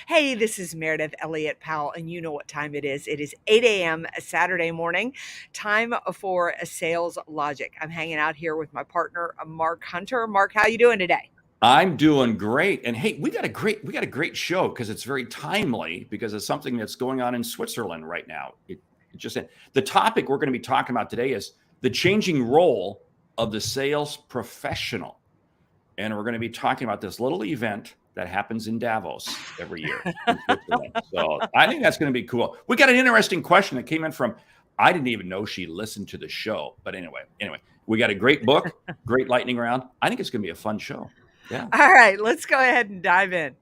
Hey, this is Meridith, Elliott, Powell, and you know what time it is. It is 8 a.m. Saturday morning, time for a Sales Logic. I'm hanging out here with my partner, Mark Hunter. Mark, how you doing today? I'm doing great. And hey, we got a great show because it's very timely because of something that's going on in Switzerland right now. The topic we're going to be talking about today is the changing role of the sales professional. And we're going to be talking about this little event that happens in Davos every year in Switzerland. So I think that's going to be cool. We got an interesting question that came in from, I didn't even know she listened to the show. But anyway, we got a great book, great lightning round. I think it's going to be a fun show. Yeah. All right, let's go ahead and dive in.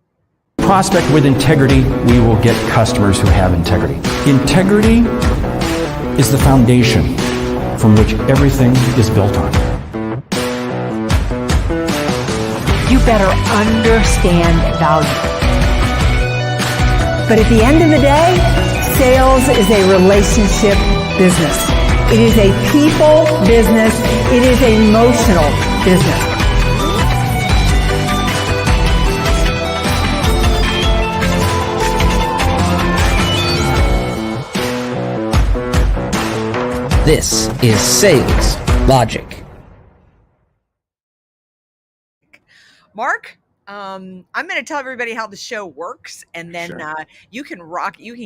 Prospect with integrity, we will get customers who have integrity. Integrity is the foundation from which everything is built on. You better understand value. But at the end of the day, sales is a relationship business. It is a people business. It is an emotional business. This is Sales Logic. Mark, I'm going to tell everybody how the show works, and then Sure. you can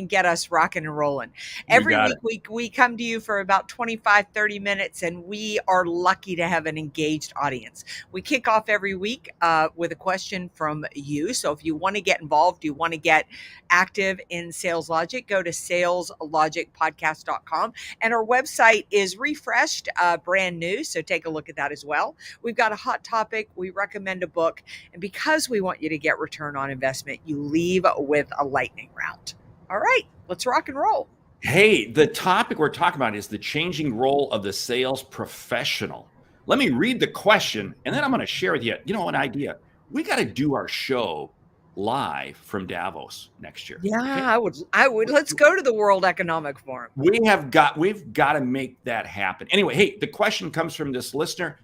get us rocking and rolling. Every got week we come to you for about 25, 30 minutes, and we are lucky to have an engaged audience. We kick off every week with a question from you. So if you want to get involved, you want to get active in Sales Logic, go to saleslogicpodcast.com. And our website is refreshed, brand new. So take a look at that as well. We've got a hot topic. We recommend a book. And because we want you to get return on investment, you leave with a lightning round. All right, let's rock and roll. Hey, the topic we're talking about is the changing role of the sales professional. Let me read the question, and then I'm going to share with you, an idea. We got to do our show live from Davos next year. Yeah, Okay? I would. Let's go to the World Economic Forum. We've got to make that happen. Anyway, hey, the question comes from this listener,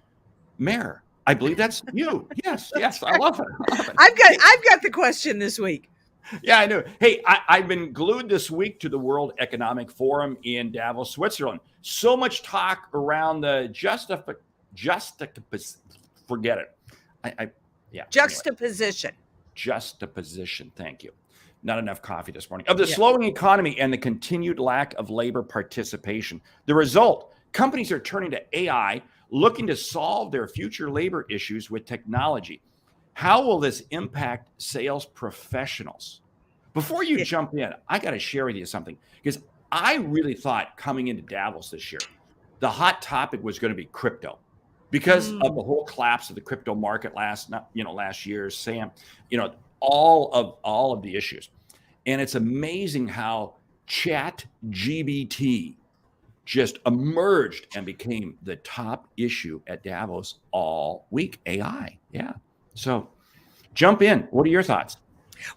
Mayor. I believe that's you. Yes, I love it. I've got the question this week. Yeah, I know. Hey, I've been glued this week to the World Economic Forum in Davos, Switzerland. So much talk around the forget it. Juxtaposition. Juxtaposition. Thank you. Not enough coffee this morning. Of the slowing economy and the continued lack of labor participation. The result, companies are turning to AI, looking to solve their future labor issues with technology. How will this impact sales professionals? Before you jump in, I got to share with you something, because I really thought coming into Davos this year, the hot topic was going to be crypto, because of the whole collapse of the crypto market last year, Sam, all of the issues. And it's amazing how ChatGPT just emerged and became the top issue at Davos all week. AI. Yeah. So jump in. What are your thoughts?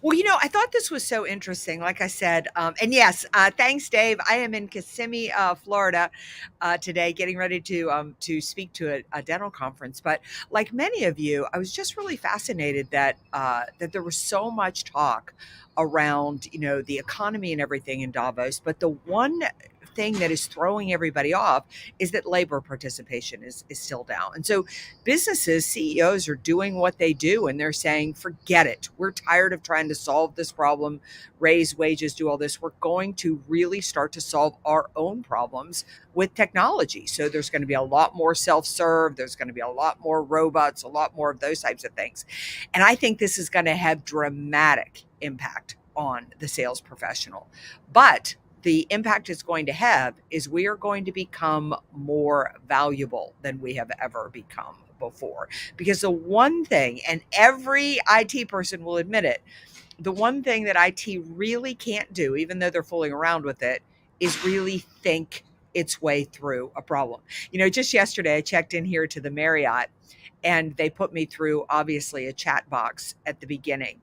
Well, I thought this was so interesting. Like I said, and yes, thanks, Dave. I am in Kissimmee, Florida, today, getting ready to speak to a dental conference. But like many of you, I was just really fascinated that there was so much talk around the economy and everything in Davos. But the one thing that is throwing everybody off is that labor participation is still down. And so businesses, CEOs are doing what they do, and they're saying, forget it. We're tired of trying to solve this problem, raise wages, do all this. We're going to really start to solve our own problems with technology. So there's going to be a lot more self-serve. There's going to be a lot more robots, a lot more of those types of things. And I think this is going to have dramatic impact on the sales professional. But the impact it's going to have is we are going to become more valuable than we have ever become before. Because the one thing, and every IT person will admit it, the one thing that IT really can't do, even though they're fooling around with it, is really think its way through a problem. Just yesterday I checked in here to the Marriott, and they put me through, obviously, a chat box at the beginning.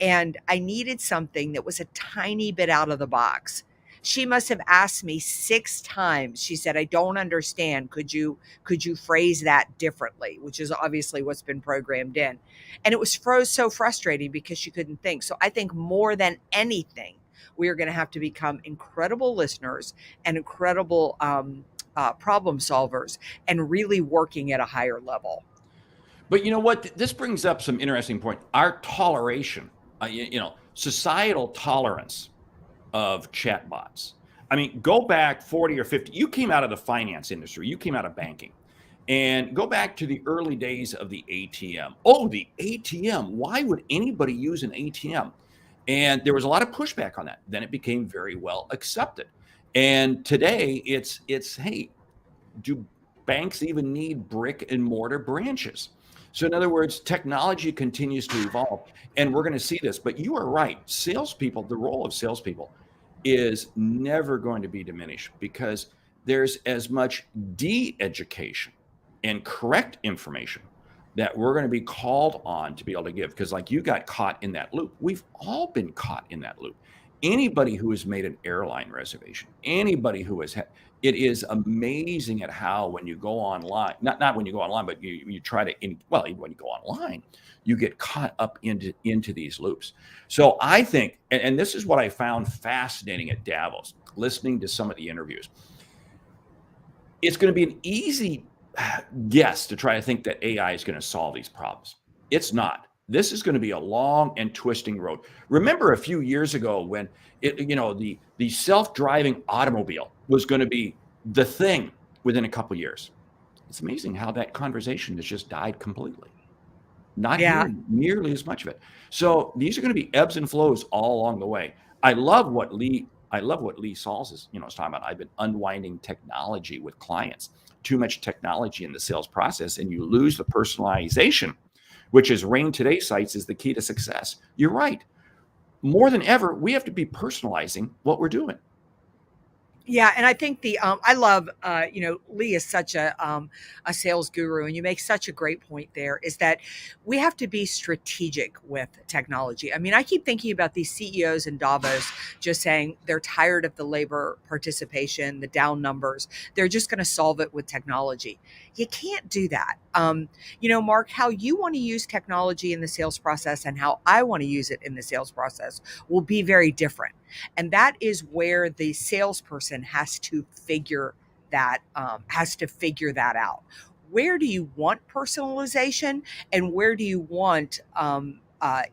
And I needed something that was a tiny bit out of the box. She must have asked me 6 times. She said, "I don't understand. Could you phrase that differently?" Which is obviously what's been programmed in. And it was so frustrating because she couldn't think. So I think more than anything, we are going to have to become incredible listeners and incredible problem solvers and really working at a higher level. But you know what? This brings up some interesting point. Our toleration, societal tolerance of chatbots. I mean, go back 40 or 50. You came out of the finance industry. You came out of banking. And go back to the early days of the ATM. Oh, the ATM. Why would anybody use an ATM? And there was a lot of pushback on that. Then it became very well accepted. And today it's hey, do banks even need brick and mortar branches? So in other words, technology continues to evolve, and we're going to see this. But you are right. Salespeople, the role of salespeople is never going to be diminished because there's as much de-education and correct information that we're going to be called on to be able to give. Because like you got caught in that loop. We've all been caught in that loop. Anybody who has made an airline reservation, anybody who has had, it is amazing at how when you go online, not when you go online, but you try to, even when you go online, you get caught up into these loops. So I think, and this is what I found fascinating at Davos, listening to some of the interviews. It's going to be an easy guess to try to think that AI is going to solve these problems. It's not. This is going to be a long and twisting road. Remember a few years ago when the self-driving automobile was going to be the thing within a couple of years. It's amazing how that conversation has just died completely. Not hearing nearly as much of it. So these are going to be ebbs and flows all along the way. I love what Lee Salz is talking about. I've been unwinding technology with clients. Too much technology in the sales process, and you lose the personalization, which is reigned today's sites is the key to success. You're right. More than ever, we have to be personalizing what we're doing. Yeah, and I think I love Lee is such a sales guru, and you make such a great point there. Is that we have to be strategic with technology. I mean, I keep thinking about these CEOs in Davos just saying they're tired of the labor participation, the down numbers. They're just going to solve it with technology. You can't do that. Mark, how you want to use technology in the sales process and how I want to use it in the sales process will be very different. And that is where the salesperson has to figure that out. Where do you want personalization, and where do you want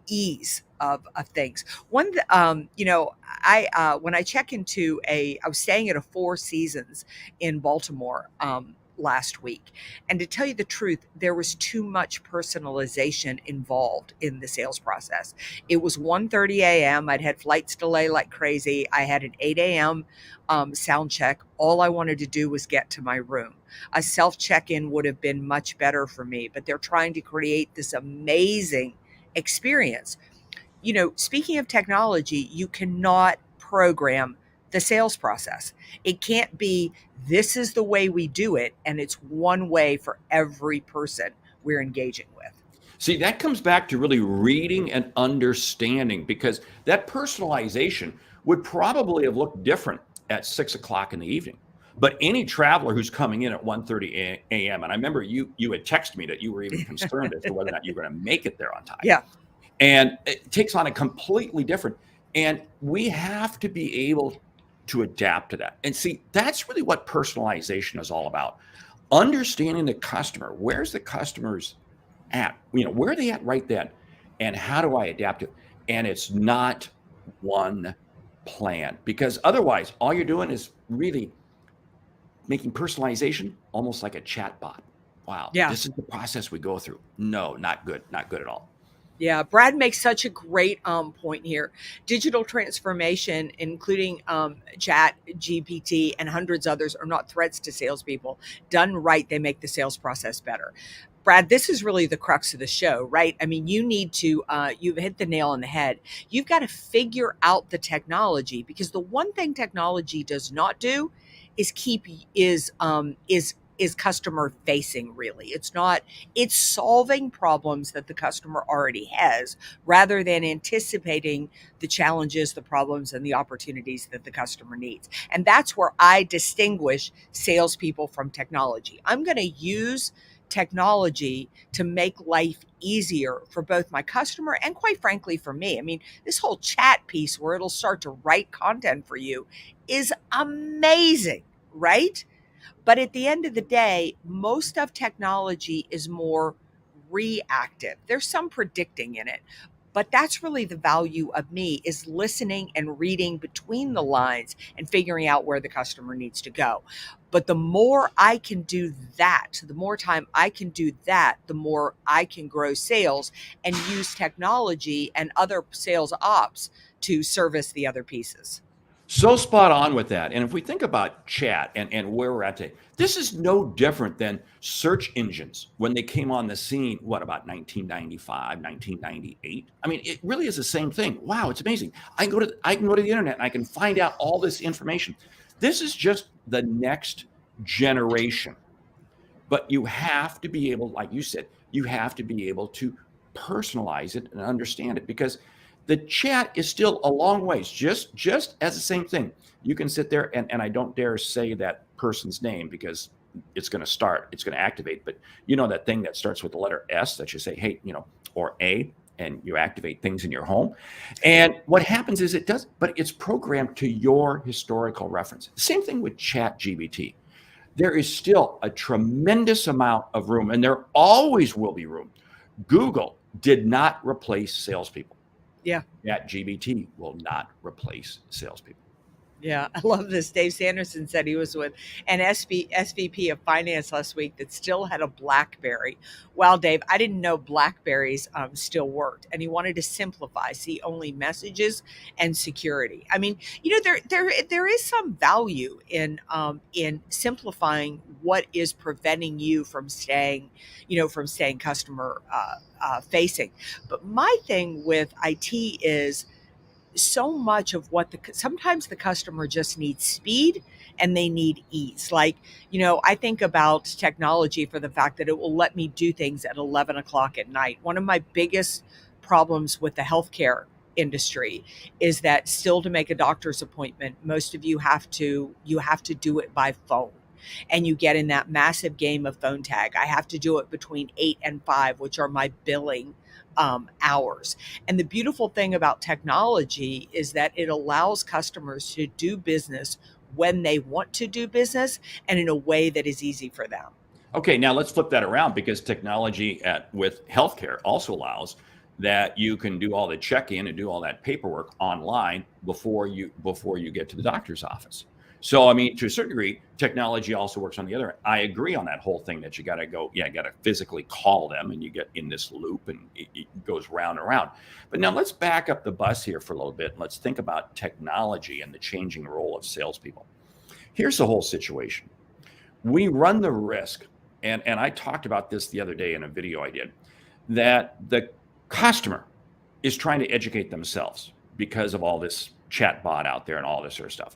ease of things? When I check into I was staying at a Four Seasons in Baltimore last week. And to tell you the truth, there was too much personalization involved in the sales process. It was 1:30 a.m. I'd had flights delay like crazy. I had an 8 a.m. Sound check. All I wanted to do was get to my room. A self check-in would have been much better for me, but they're trying to create this amazing experience. Speaking of technology, you cannot program the sales process. It can't be, this is the way we do it, and it's one way for every person we're engaging with. See, that comes back to really reading and understanding, because that personalization would probably have looked different at 6 o'clock in the evening. But any traveler who's coming in at 1:30 a.m., and I remember you had texted me that you were even concerned as to whether or not you're going to make it there on time. Yeah. And it takes on a completely different, and we have to be able to adapt to that. And see, that's really what personalization is all about. Understanding the customer. Where's the customer's at? Where are they at right then? And how do I adapt it? And it's not one plan, because otherwise all you're doing is really making personalization almost like a chat bot. Wow. Yeah. This is the process we go through. No, not good. Not good at all. Yeah, Brad makes such a great point here. Digital transformation, including Chat, GPT, and hundreds others, are not threats to salespeople. Done right, they make the sales process better. Brad, this is really the crux of the show, right? I mean, you need to, you've hit the nail on the head. You've got to figure out the technology, because the one thing technology does not do is is customer facing, really. It's solving problems that the customer already has rather than anticipating the challenges, the problems, and the opportunities that the customer needs. And that's where I distinguish salespeople from technology. I'm going to use technology to make life easier for both my customer and, quite frankly, for me. I mean, this whole chat piece where it'll start to write content for you is amazing, right? But at the end of the day, most of technology is more reactive. There's some predicting in it, but that's really the value of me, is listening and reading between the lines and figuring out where the customer needs to go. But the more I can do that, the more time I can do that, the more I can grow sales and use technology and other sales ops to service the other pieces. So spot on with that. And if we think about chat and where we're at today, this is no different than search engines when they came on the scene, what, about 1995, 1998? I mean, it really is the same thing. Wow, it's amazing. I can go to the internet and I can find out all this information. This is just the next generation. But you have to be able, like you said, you have to be able to personalize it and understand it, because the chat is still a long ways, just as the same thing. You can sit there and I don't dare say that person's name because it's going to activate. But you know that thing that starts with the letter S that you say, hey, or A, and you activate things in your home. And what happens is but it's programmed to your historical reference. Same thing with Chat GBT. There is still a tremendous amount of room, and there always will be room. Google did not replace salespeople. Yeah. GBT will not replace salespeople. Yeah, I love this. Dave Sanderson said he was with an SVP of finance last week that still had a BlackBerry. Well, Dave, I didn't know BlackBerries still worked, and he wanted to simplify, see only messages and security. I mean, there is some value in simplifying what is preventing you from staying customer facing. But my thing with IT is, so much of sometimes the customer just needs speed and they need ease. Like, I think about technology for the fact that it will let me do things at 11 o'clock at night. One of my biggest problems with the healthcare industry is that still, to make a doctor's appointment, most of you have to do it by phone. And you get in that massive game of phone tag. I have to do it between 8 and 5, which are my billing hours. And the beautiful thing about technology is that it allows customers to do business when they want to do business and in a way that is easy for them. Okay, now let's flip that around, because technology with healthcare also allows that you can do all the check-in and do all that paperwork online before you get to the doctor's office. So, I mean, to a certain degree, technology also works on the other end. I agree on that whole thing that you got to physically call them, and you get in this loop, and it goes round and round. But now let's back up the bus here for a little bit, and let's think about technology and the changing role of salespeople. Here's the whole situation. We run the risk, and I talked about this the other day in a video I did, that the customer is trying to educate themselves because of all this chat bot out there and all this sort of stuff.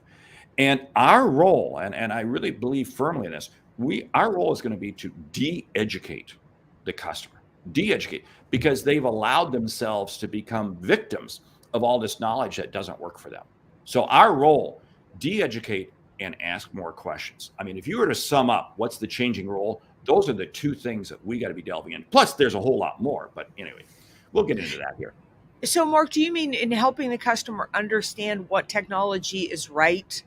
And our role, and I really believe firmly in this, our role is going to be to de-educate the customer, because they've allowed themselves to become victims of all this knowledge that doesn't work for them. So our role, de-educate and ask more questions. I mean, if you were to sum up what's the changing role, those are the two things that we got to be delving in. Plus, there's a whole lot more, but anyway, we'll get into that here. So, Mark, do you mean in helping the customer understand what technology is right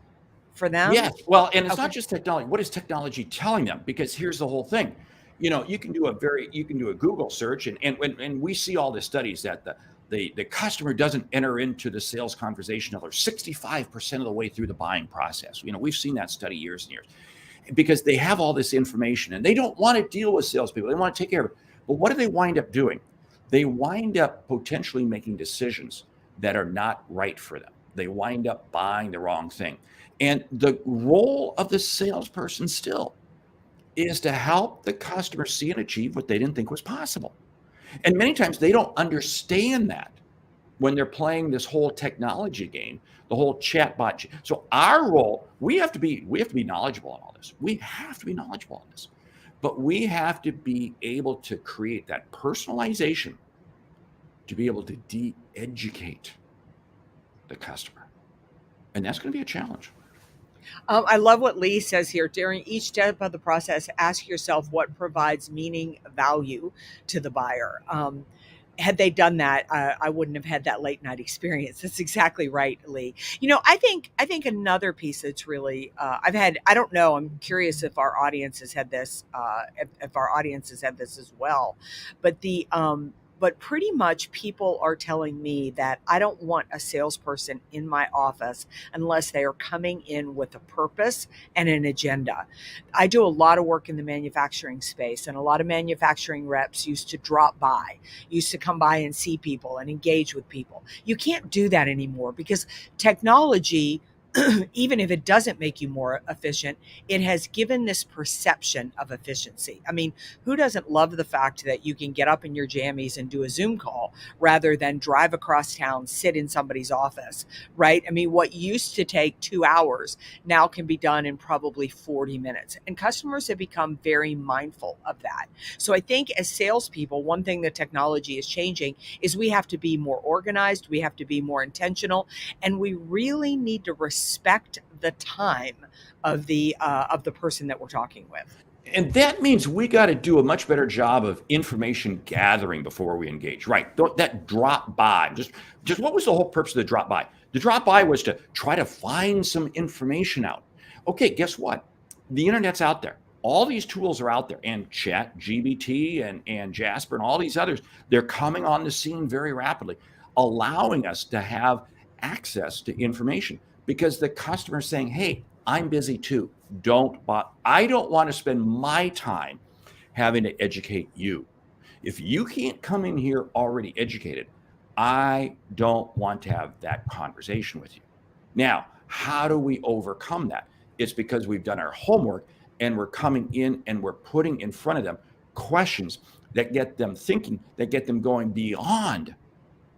for them? Yes. Well, and it's not just technology. What is technology telling them? Because here's the whole thing. You can do a Google search, and we see all the studies that the customer doesn't enter into the sales conversation until they're 65% of the way through the buying process. We've seen that study years and years, because they have all this information and they don't want to deal with salespeople. They want to take care of it. But what do they wind up doing? They wind up potentially making decisions that are not right for them. They wind up buying the wrong thing. And the role of the salesperson still is to help the customer see and achieve what they didn't think was possible. And many times they don't understand that. when they're playing this whole technology game, the whole chatbot. So our role, we have to be knowledgeable on all this. We have to be knowledgeable on this, but we have to be able to create that personalization to be able to de-educate the customer, and that's going to be a challenge. I love what Lee says here. During each step of the process, ask yourself what provides meaning, value to the buyer. Had they done that, I wouldn't have had that late night experience. That's exactly right, Lee. I think another piece that's really I don't know. I'm curious if our audience has had this, if our audience has had this as well, but but pretty much people are telling me that I don't want a salesperson in my office unless they are coming in with a purpose and an agenda. I do a lot of work in the manufacturing space, and a lot of manufacturing reps used to drop by, used to come by and see people and engage with people. You can't do that anymore because technology, even if it doesn't make you more efficient, it has given this perception of efficiency. I mean, who doesn't love the fact that you can get up in your jammies and do a Zoom call rather than drive across town, sit in somebody's office, right? I mean, what used to take 2 hours now can be done in probably 40 minutes. And customers have become very mindful of that. So I think as salespeople, one thing that technology is changing is we have to be more organized, we have to be more intentional, and we really need to respect the time of the person that we're talking with. And that means we got to do a much better job of information gathering before we engage. Right. That drop by, just what was the whole purpose of the drop by? The drop by was to try to find some information out. Okay, guess what? The internet's out there. All these tools are out there, and ChatGPT and Jasper and all these others, they're coming on the scene very rapidly, allowing us to have access to information because the customer's saying, hey, I'm busy too. I don't want to spend my time having to educate you. If you can't come in here already educated, I don't want to have that conversation with you. Now, how do we overcome that? It's because we've done our homework and we're coming in and we're putting in front of them questions that get them thinking, that get them going beyond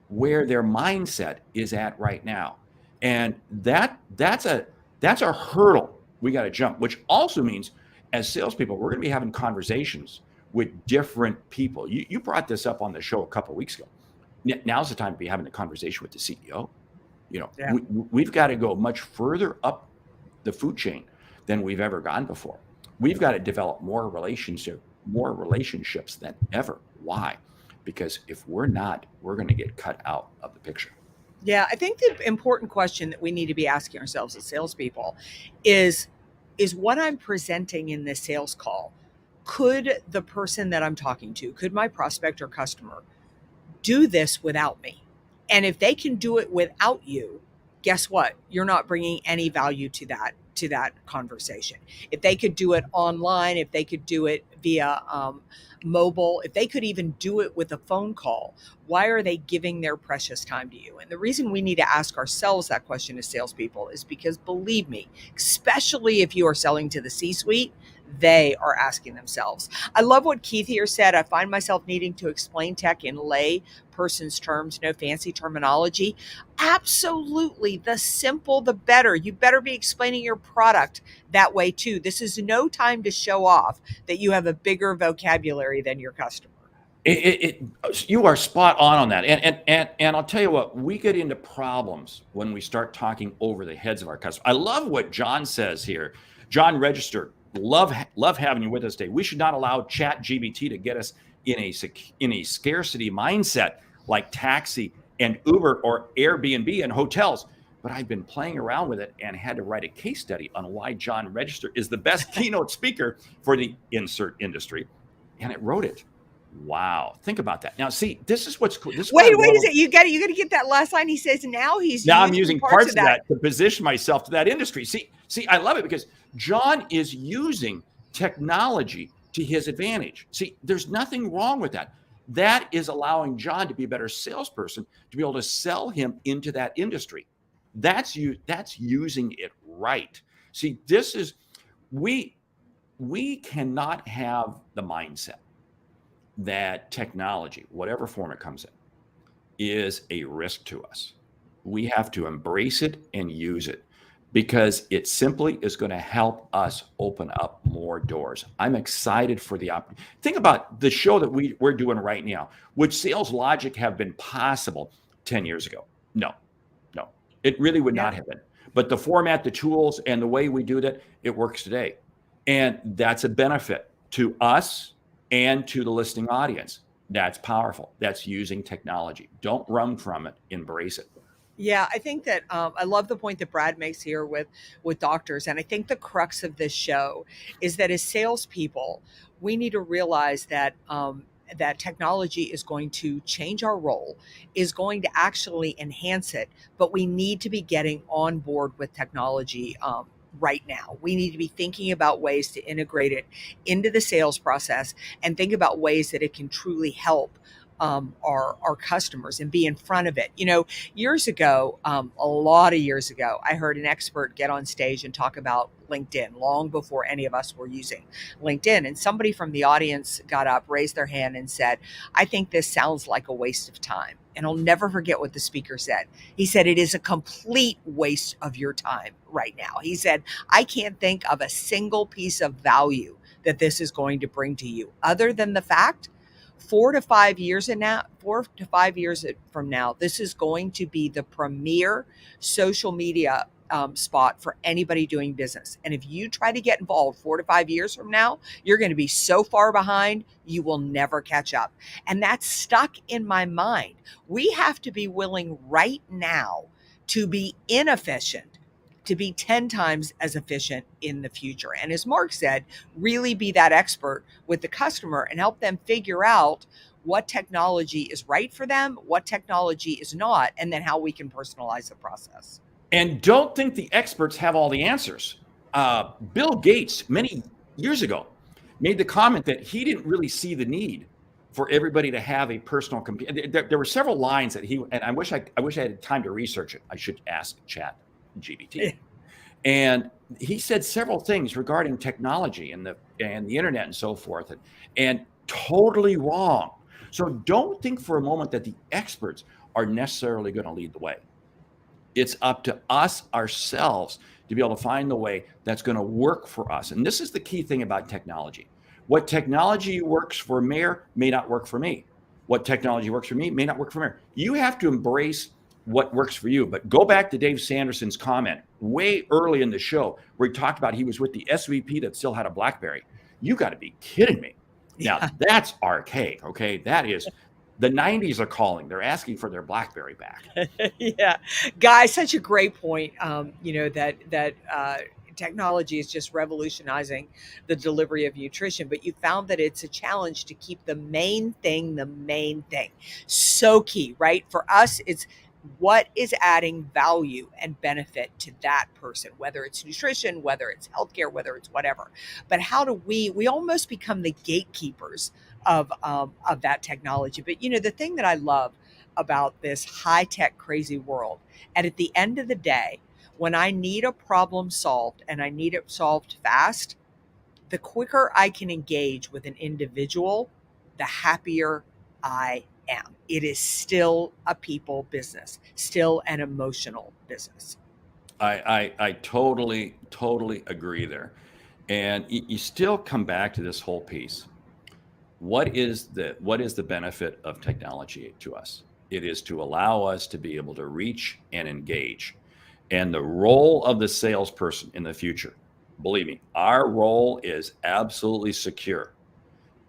where their mindset is at right now. And that's a hurdle we got to jump, which also means as salespeople, we're going to be having conversations with different people. You brought this up on the show a couple of weeks ago. Now's the time to be having a conversation with the CEO. Yeah. We've got to go much further up the food chain than we've ever gone before. We've got to develop more relationships than ever. Why? Because if we're not, we're going to get cut out of the picture. Yeah, I think the important question that we need to be asking ourselves as salespeople is what I'm presenting in this sales call, could the person that I'm talking to, could my prospect or customer do this without me? And if they can do it without you, guess what? You're not bringing any value to that conversation. If they could do it online, if they could do it via mobile, if they could even do it with a phone call, why are they giving their precious time to you? And the reason we need to ask ourselves that question as salespeople is because, believe me, especially if you are selling to the C-suite, they are asking themselves. I love what Keith here said. I find myself needing to explain tech in lay person's terms, no fancy terminology. Absolutely. The simple, the better. You better be explaining your product that way too. This is no time to show off that you have a bigger vocabulary than your customer. You are spot on that. And I'll tell you what, we get into problems when we start talking over the heads of our customers. I love what John says here. John Register, love having you with us today. We should not allow ChatGPT to get us in a scarcity mindset like taxi and Uber or Airbnb and hotels. But I've been playing around with it and had to write a case study on why John Register is the best keynote speaker for the insert industry. And it wrote it. Wow. Think about that. Now, see, this is what's cool. Wait a second. You got to get that last line. He says now I'm using parts of that to position myself to that industry. See, I love it because John is using technology to his advantage. See, there's nothing wrong with that. That is allowing John to be a better salesperson, to be able to sell him into that industry. That's using it right. See, this is, we cannot have the mindset that technology, whatever form it comes in, is a risk to us. We have to embrace it and use it because it simply is going to help us open up more doors. I'm excited for the opportunity. Think about the show that we're doing right now. Would Sales Logic have been possible 10 years ago? No, no, it really would not have been. But the format, the tools, and the way we do that, it works today. And that's a benefit to us and to the listening audience. That's powerful. That's using technology. Don't run from it. Embrace it. Yeah, I think that I love the point that Brad makes here with doctors, and I think the crux of this show is that as salespeople, we need to realize that that technology is going to change our role, is going to actually enhance it, but we need to be getting on board with technology. Right now, we need to be thinking about ways to integrate it into the sales process and think about ways that it can truly help our customers and be in front of it. You know, years ago, a lot of years ago, I heard an expert get on stage and talk about LinkedIn long before any of us were using LinkedIn. And somebody from the audience got up, raised their hand and said, I think this sounds like a waste of time. And I'll never forget what the speaker said. He said, it is a complete waste of your time right now. He said, I can't think of a single piece of value that this is going to bring to you other than the fact 4 to 5 years from now, this is going to be the premier social media spot for anybody doing business. And if you try to get involved 4 to 5 years from now, you're going to be so far behind, you will never catch up. And that's stuck in my mind. We have to be willing right now to be inefficient to be 10 times as efficient in the future. And as Mark said, really be that expert with the customer and help them figure out what technology is right for them, what technology is not, and then how we can personalize the process. And don't think the experts have all the answers. Bill Gates, many years ago, made the comment that he didn't really see the need for everybody to have a personal computer. There were several lines that and I wish I had time to research it. I should ask Chat GBT. And he said several things regarding technology and the internet and so forth, and totally wrong. So don't think for a moment that the experts are necessarily going to lead the way. It's up to us ourselves to be able to find the way that's going to work for us. And this is the key thing about technology. What technology works for Mayor may not work for me. What technology works for me may not work for Mayor. You have to embrace what works for you. But go back to Dave Sanderson's comment way early in the show where he talked about he was with the SVP that still had a BlackBerry. You got to be kidding me. Now, that's archaic, okay? That is, the 90s are calling. They're asking for their BlackBerry back. Yeah. Guy, such a great point, that technology is just revolutionizing the delivery of nutrition, but you found that it's a challenge to keep the main thing. So key, right? For us, it's what is adding value and benefit to that person, whether it's nutrition, whether it's healthcare, whether it's whatever. But how do we almost become the gatekeepers of that technology? But the thing that I love about this high-tech crazy world, and at the end of the day, when I need a problem solved and I need it solved fast, the quicker I can engage with an individual, the happier I am. It is still a people business, still an emotional business. I totally agree there. And you still come back to this whole piece. What is the benefit of technology to us? It is to allow us to be able to reach and engage. And the role of the salesperson in the future, believe me, our role is absolutely secure.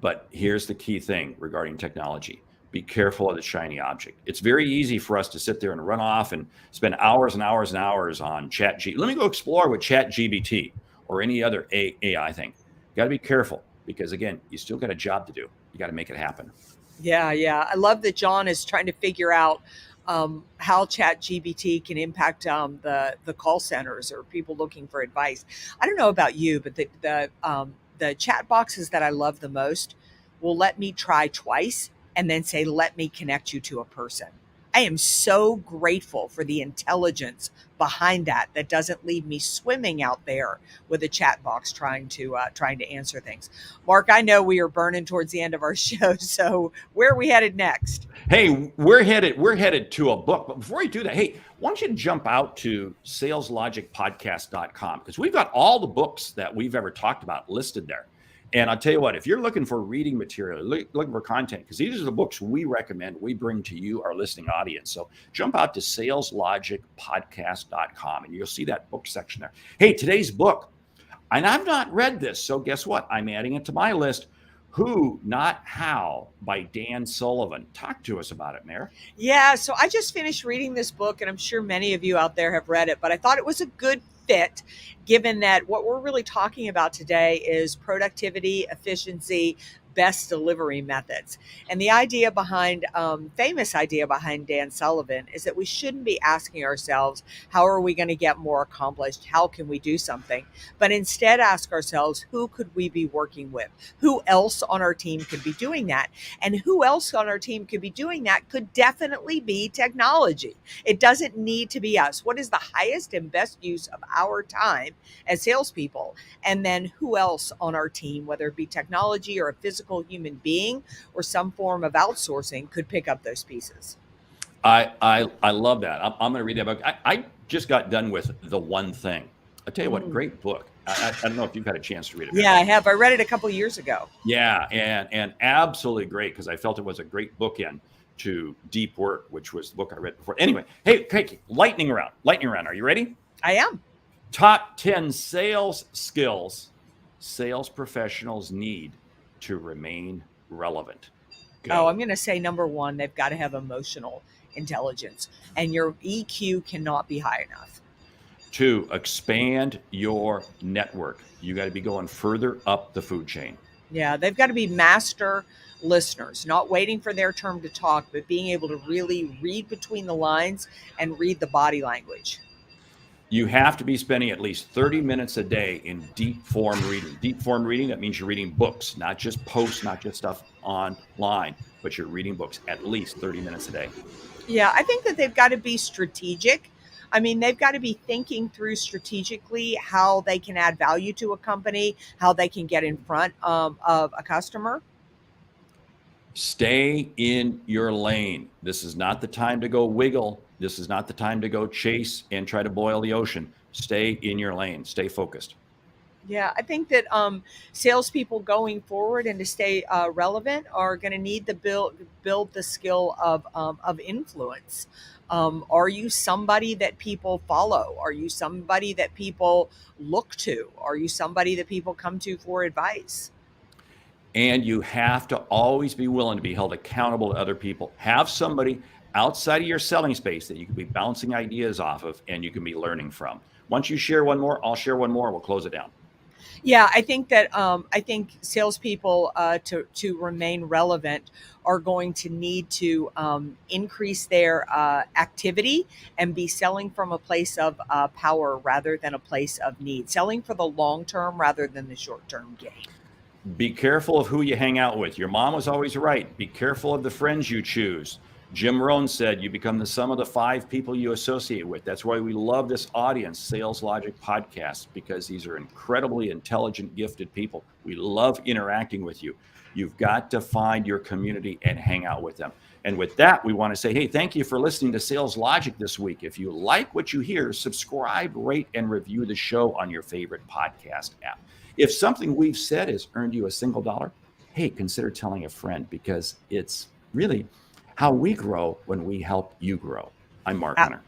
But here's the key thing regarding technology. Be careful of the shiny object. It's very easy for us to sit there and run off and spend hours and hours and hours on ChatGPT. Let me go explore with ChatGPT or any other AI thing. You got to be careful because, again, you still got a job to do. You got to make it happen. Yeah. I love that John is trying to figure out how ChatGPT can impact the call centers or people looking for advice. I don't know about you, but the chat boxes that I love the most will let me try twice and then say, let me connect you to a person. I am so grateful for the intelligence behind that doesn't leave me swimming out there with a chat box trying to answer things. Mark, I know we are burning towards the end of our show, so where are we headed next? Hey, we're headed to a book. But before you do that, hey, why don't you jump out to saleslogicpodcast.com, because we've got all the books that we've ever talked about listed there. And I'll tell you what, if you're looking for reading material, looking for content, because these are the books we recommend, we bring to you, our listening audience. So jump out to saleslogicpodcast.com and you'll see that book section there. Hey, today's book, and I've not read this, so guess what? I'm adding it to my list. Who, Not How by Dan Sullivan. Talk to us about it, Mayor. Yeah, so I just finished reading this book, and I'm sure many of you out there have read it, but I thought it was a good fit, given that what we're really talking about today is productivity, efficiency, best delivery methods. And the idea behind, famous idea behind Dan Sullivan is that we shouldn't be asking ourselves, how are we going to get more accomplished? How can we do something? But instead ask ourselves, who could we be working with? Who else on our team could be doing that? And who else on our team could be doing that could definitely be technology. It doesn't need to be us. What is the highest and best use of our time as salespeople? And then who else on our team, whether it be technology or a physical human being or some form of outsourcing, could pick up those pieces. I love that. I'm going to read that book. I just got done with The One Thing. I'll tell you what, great book. I don't know if you've had a chance to read it. Yeah, I have. I read it a couple years ago. Yeah, and absolutely great, because I felt it was a great bookend to Deep Work, which was the book I read before. Anyway, hey, lightning round. Are you ready? I am. Top 10 sales skills sales professionals need to remain relevant. Go. Oh, I'm going to say number one, they've got to have emotional intelligence, and your EQ cannot be high enough. 2, expand your network. You got to be going further up the food chain. Yeah, they've got to be master listeners, not waiting for their turn to talk, but being able to really read between the lines and read the body language. You have to be spending at least 30 minutes a day in deep form reading. Deep form reading, that means you're reading books, not just posts, not just stuff online, but you're reading books at least 30 minutes a day. Yeah, I think that they've got to be strategic. I mean, they've got to be thinking through strategically how they can add value to a company, how they can get in front of a customer. Stay in your lane. This is not the time to go wiggle. This is not the time to go chase and try to boil the ocean. Stay in your lane. Stay focused. Yeah, I think that salespeople going forward and to stay relevant are going to need to build the skill of influence. Are you somebody that people follow? Are you somebody that people look to? Are you somebody that people come to for advice? And you have to always be willing to be held accountable to other people. Have somebody outside of your selling space that you can be bouncing ideas off of and you can be learning from. Once you share one more, I'll share one more. We'll close it down. Yeah, I think that salespeople to remain relevant are going to need to increase their activity and be selling from a place of power rather than a place of need, selling for the long term rather than the short term gain. Be careful of who you hang out with. Your mom was always right. Be careful of the friends you choose. Jim Rohn said you become the sum of the 5 people you associate with. That's why we love this audience, Sales Logic Podcast, because these are incredibly intelligent, gifted people. We love interacting with you. You've got to find your community and hang out with them. And with that, we want to say, hey, thank you for listening to Sales Logic this week. If you like what you hear, subscribe, rate, and review the show on your favorite podcast app. If something we've said has earned you a single dollar, hey, consider telling a friend, because it's really how we grow when we help you grow. I'm Mark Hunter.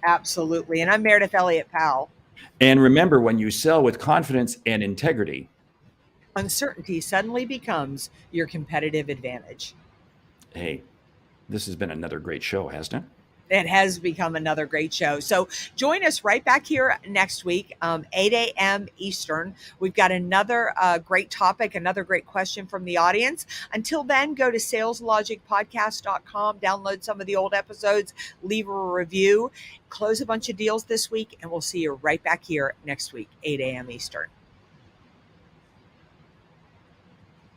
Absolutely. And I'm Meridith Elliott Powell. And remember, when you sell with confidence and integrity, uncertainty suddenly becomes your competitive advantage. Hey, this has been another great show, hasn't it? It has become another great show. So join us right back here next week, 8 a.m. Eastern. We've got another great topic, another great question from the audience. Until then, go to saleslogicpodcast.com, download some of the old episodes, leave a review, close a bunch of deals this week, and we'll see you right back here next week, 8 a.m. Eastern.